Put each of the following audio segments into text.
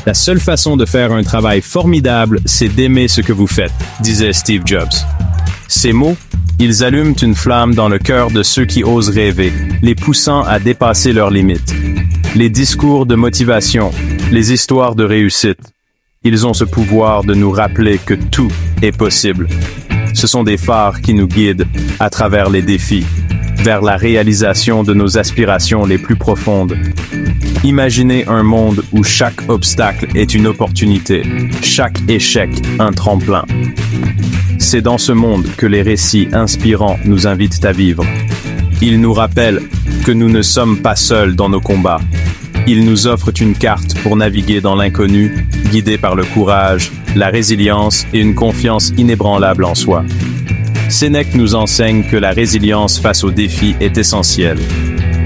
La seule façon de faire un travail formidable, c'est d'aimer ce que vous faites, disait Steve Jobs. Ces mots, ils allument une flamme dans le cœur de ceux qui osent rêver, les poussant à dépasser leurs limites. Les discours de motivation, les histoires de réussite, ils ont ce pouvoir de nous rappeler que tout est possible. Ce sont des phares qui nous guident à travers les défis, vers la réalisation de nos aspirations les plus profondes. Imaginez un monde où chaque obstacle est une opportunité, chaque échec un tremplin. C'est dans ce monde que les récits inspirants nous invitent à vivre. Ils nous rappellent que nous ne sommes pas seuls dans nos combats. Ils nous offrent une carte pour naviguer dans l'inconnu, guidés par le courage, la résilience et une confiance inébranlable en soi. Sénèque nous enseigne que la résilience face aux défis est essentielle.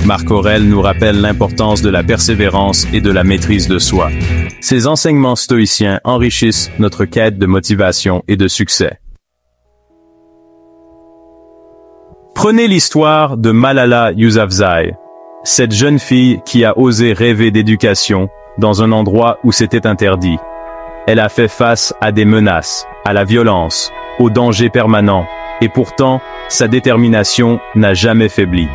Marc Aurèle nous rappelle l'importance de la persévérance et de la maîtrise de soi. Ces enseignements stoïciens enrichissent notre quête de motivation et de succès. Prenez l'histoire de Malala Yousafzai, cette jeune fille qui a osé rêver d'éducation dans un endroit où c'était interdit. Elle a fait face à des menaces, à la violence, au danger permanent, et pourtant, sa détermination n'a jamais faibli.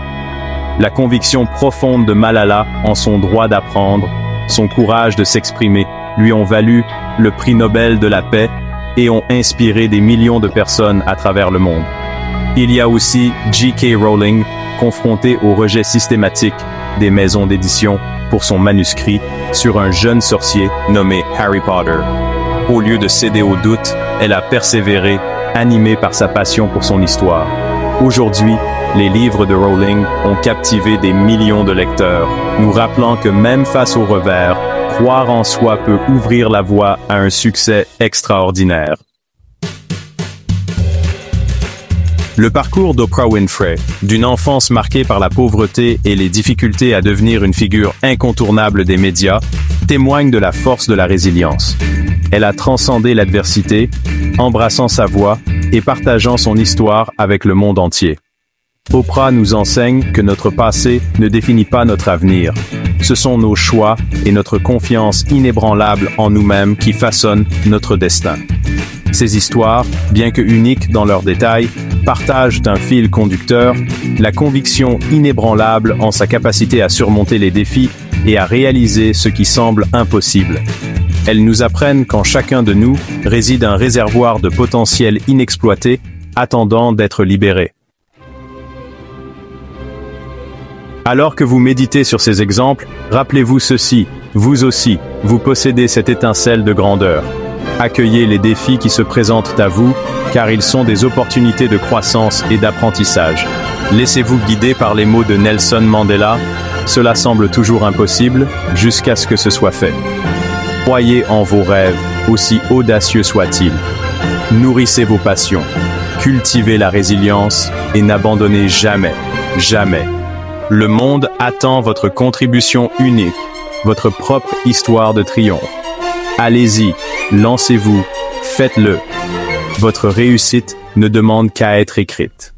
La conviction profonde de Malala en son droit d'apprendre, son courage de s'exprimer, lui ont valu le prix Nobel de la paix et ont inspiré des millions de personnes à travers le monde. Il y a aussi J.K. Rowling, confrontée au rejet systématique des maisons d'édition pour son manuscrit sur un jeune sorcier nommé Harry Potter. Au lieu de céder au doute, elle a persévéré, animée par sa passion pour son histoire. Aujourd'hui, les livres de Rowling ont captivé des millions de lecteurs, nous rappelant que même face au revers, croire en soi peut ouvrir la voie à un succès extraordinaire. Le parcours d'Oprah Winfrey, d'une enfance marquée par la pauvreté et les difficultés à devenir une figure incontournable des médias, témoigne de la force de la résilience. Elle a transcendé l'adversité, embrassant sa voix et partageant son histoire avec le monde entier. Oprah nous enseigne que notre passé ne définit pas notre avenir. Ce sont nos choix et notre confiance inébranlable en nous-mêmes qui façonnent notre destin. Ces histoires, bien que uniques dans leurs détails, partagent un fil conducteur, la conviction inébranlable en sa capacité à surmonter les défis et à réaliser ce qui semble impossible. Elles nous apprennent qu'en chacun de nous réside un réservoir de potentiel inexploité, attendant d'être libéré. Alors que vous méditez sur ces exemples, rappelez-vous ceci, vous aussi, vous possédez cette étincelle de grandeur. Accueillez les défis qui se présentent à vous, car ils sont des opportunités de croissance et d'apprentissage. Laissez-vous guider par les mots de Nelson Mandela, « Cela semble toujours impossible, jusqu'à ce que ce soit fait ». Croyez en vos rêves, aussi audacieux soient-ils. Nourrissez vos passions, cultivez la résilience et n'abandonnez jamais, jamais. Le monde attend votre contribution unique, votre propre histoire de triomphe. Allez-y, lancez-vous, faites-le. Votre réussite ne demande qu'à être écrite.